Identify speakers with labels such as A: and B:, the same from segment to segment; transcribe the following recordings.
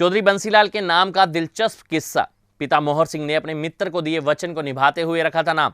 A: चौधरी बंसीलाल के नाम का दिलचस्प किस्सा। पिता मोहर सिंह ने अपने मित्र को दिए वचन को निभाते हुए रखा था नाम।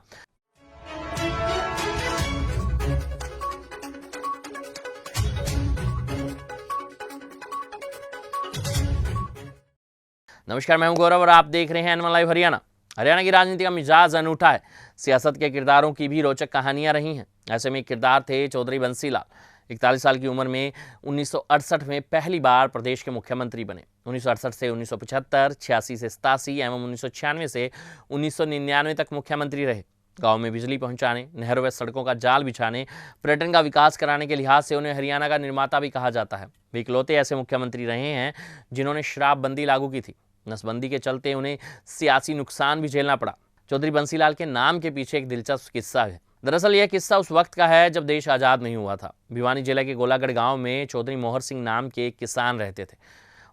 A: नमस्कार, मैं हूं गौरव और आप देख रहे हैं एनिमल लाइव हरियाणा। हरियाणा की राजनीति का मिजाज अनूठा है। सियासत के किरदारों की भी रोचक कहानियां रही हैं। ऐसे में एक किरदार थे चौधरी बंसीलाल। 41 साल की उम्र में 1968 में पहली बार प्रदेश के मुख्यमंत्री बने। 1968 से 1975, 86 से 87 एवं 1996 से 1999 तक मुख्यमंत्री रहे। गांव में बिजली पहुंचाने, नहरों व सड़कों का जाल बिछाने, पर्यटन का विकास कराने के लिहाज से उन्हें हरियाणा का निर्माता भी कहा जाता है। वे इकलौते ऐसे मुख्यमंत्री रहे हैं जिन्होंने शराबबंदी लागू की थी। नसबंदी के चलते उन्हें सियासी नुकसान भी झेलना पड़ा। चौधरी बंसीलाल के नाम के पीछे एक दिलचस्प किस्सा है। दरअसल यह किस्सा उस वक्त का है जब देश आज़ाद नहीं हुआ था। भिवानी जिले के गोलागढ़ गांव में चौधरी मोहर सिंह नाम के एक किसान रहते थे।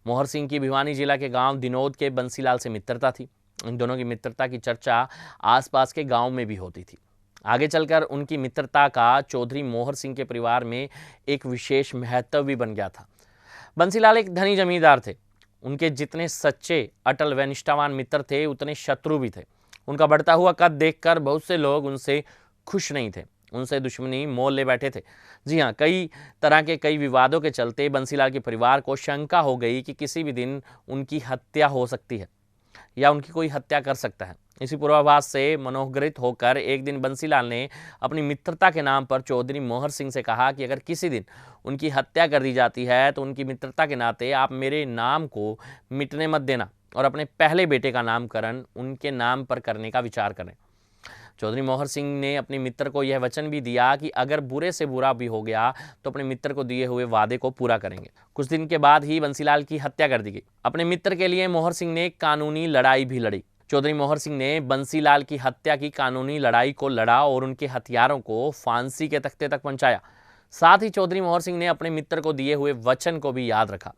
A: मोहर सिंह की भिवानी जिला के गांव दिनोद के बंसीलाल से मित्रता थी। इन दोनों की मित्रता की चर्चा आसपास के गाँव में भी होती थी। आगे चलकर उनकी मित्रता का चौधरी मोहर सिंह के परिवार में एक विशेष महत्व भी बन गया था। बंसीलाल एक धनी जमींदार थे। उनके जितने सच्चे, अटल व निष्ठावान मित्र थे, उतने शत्रु भी थे। उनका बढ़ता हुआ कद देखकर बहुत से लोग उनसे खुश नहीं थे, उनसे दुश्मनी मोल ले बैठे थे। जी हाँ, कई तरह के कई विवादों के चलते बंसीलाल के परिवार को शंका हो गई कि किसी भी दिन उनकी हत्या हो सकती है या उनकी कोई हत्या कर सकता है। इसी पूर्वाभास से मनोग्रहित होकर एक दिन बंसीलाल ने अपनी मित्रता के नाम पर चौधरी मोहर सिंह से कहा कि अगर किसी दिन उनकी हत्या कर दी जाती है तो उनकी मित्रता के नाते आप मेरे नाम को मिटने मत देना और अपने पहले बेटे का नामकरण उनके नाम पर करने का विचार करें। चौधरी मोहर सिंह ने अपने मित्र को यह वचन भी दिया कि अगर बुरे से बुरा भी हो गया तो अपने मित्र को दिए हुए वादे को पूरा करेंगे। कुछ दिन के बाद ही बंसीलाल की हत्या कर दी गई। अपने मित्र के लिए मोहर सिंह ने कानूनी लड़ाई भी लड़ी। चौधरी मोहर सिंह ने बंसीलाल की हत्या की कानूनी लड़ाई को लड़ा और उनके हथियारों को फांसी के तख्ते तक पहुंचाया। साथ ही चौधरी मोहर सिंह ने अपने मित्र को दिए हुए वचन को भी याद रखा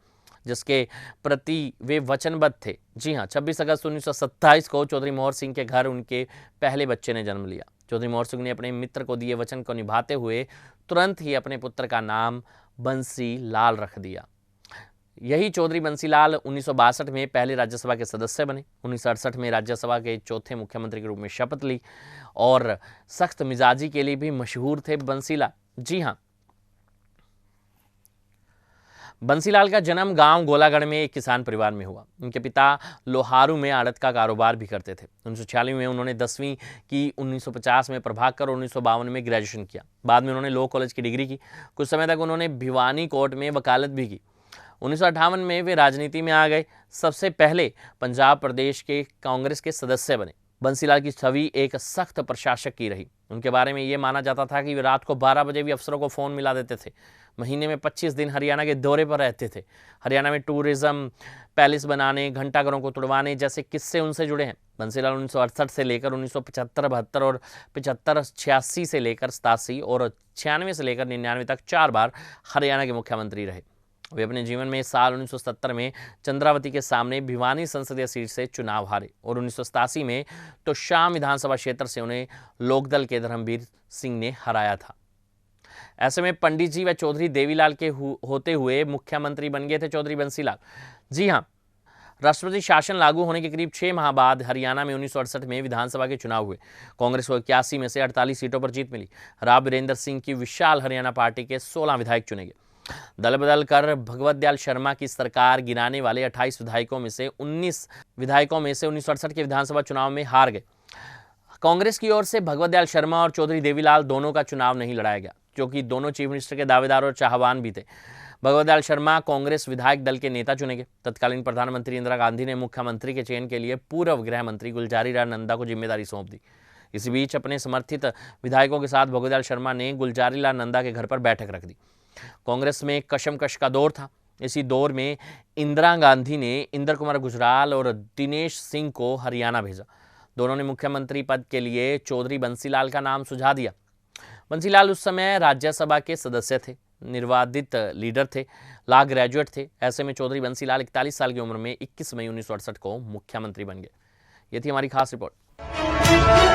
A: जिसके प्रति वे वचनबद्ध थे। जी हाँ, 26 अगस्त 1927 को चौधरी मोहर सिंह के घर उनके पहले बच्चे ने जन्म लिया। चौधरी मोहर सिंह ने अपने मित्र को दिए वचन को निभाते हुए तुरंत ही अपने पुत्र का नाम बंसी लाल रख दिया। यही चौधरी बंसीलाल 1962 में पहले राज्यसभा के सदस्य बने। 1968 में राज्यसभा के चौथे मुख्यमंत्री के रूप में शपथ ली और सख्त मिजाजी के लिए भी मशहूर थे बंसीलाल। जी हाँ, बंसीलाल का जन्म गांव गोलागढ़ में एक किसान परिवार में हुआ। उनके पिता लोहारू में आड़त का कारोबार भी करते थे। 1946 में उन्होंने 10वीं की, 1950 में प्रभाकर और 1952 में ग्रेजुएशन किया। बाद में उन्होंने लॉ कॉलेज की डिग्री की। कुछ समय तक उन्होंने भिवानी कोर्ट में वकालत भी की। 1958 में वे राजनीति में आ गए। सबसे पहले पंजाब प्रदेश के कांग्रेस के सदस्य बने। बंसीलाल की छवि एक सख्त प्रशासक की रही। उनके बारे में ये माना जाता था कि वे रात को 12 बजे भी अफसरों को फ़ोन मिला देते थे। महीने में 25 दिन हरियाणा के दौरे पर रहते थे। हरियाणा में टूरिज्म, पैलेस बनाने, घंटाघरों को तुड़वाने जैसे किस्से उनसे जुड़े हैं। बंसीलाल 1968 से लेकर 1975-72 और 75-86 से लेकर 87 और 96 से लेकर 99 तक 4 बार हरियाणा के मुख्यमंत्री रहे। वे अपने जीवन में साल 1970 में चंद्रावती के सामने भिवानी संसदीय सीट से चुनाव हारे और 1987 में तो शाम विधानसभा क्षेत्र से उन्हें लोकदल के धर्मवीर सिंह ने हराया था। ऐसे में पंडित जी व चौधरी देवीलाल के होते हुए मुख्यमंत्री बन गए थे चौधरी बंसीलाल। जी हाँ, राष्ट्रपति शासन लागू होने के करीब 6 माह बाद हरियाणा में 1968 में विधानसभा के चुनाव हुए। कांग्रेस को 81 में से 48 सीटों पर जीत मिली। राव वीरेंद्र सिंह की विशाल हरियाणा पार्टी के 16 विधायक चुने गए। दल बदल कर भगवत दयाल शर्मा की सरकार गिराने वाले 28 विधायकों में से 19 विधायकों में से 1968 के विधानसभा चुनाव में हार गए। कांग्रेस की ओर से भगवत दयाल शर्मा और चौधरी देवीलाल दोनों का चुनाव नहीं लड़ाया गया, क्योंकि दोनों चीफ मिनिस्टर के दावेदार और चाहवान भी थे। भगवत दयाल शर्मा कांग्रेस विधायक दल के नेता चुने गए। तत्कालीन प्रधानमंत्री इंदिरा गांधी ने मुख्यमंत्री के चयन के लिए पूर्व गृह मंत्री गुलजारीलाल नंदा को जिम्मेदारी सौंप दी। इसी बीच अपने समर्थित विधायकों के साथ भगवत दयाल शर्मा ने गुलजारीलाल नंदा के घर पर बैठक रख दी। कांग्रेस में कशमकश का दौर था। इसी दौर में इंदिरा गांधी ने इंद्र कुमार गुजराल और दिनेश सिंह को हरियाणा भेजा। दोनों ने मुख्यमंत्री पद के लिए चौधरी बंसीलाल का नाम सुझा दिया। बंसीलाल उस समय राज्यसभा के सदस्य थे, निर्वाचित लीडर थे, लॉ ग्रेजुएट थे। ऐसे में चौधरी बंसीलाल 41 साल की उम्र में 21 मई 1968 को मुख्यमंत्री बन गए। ये थी हमारी खास रिपोर्ट।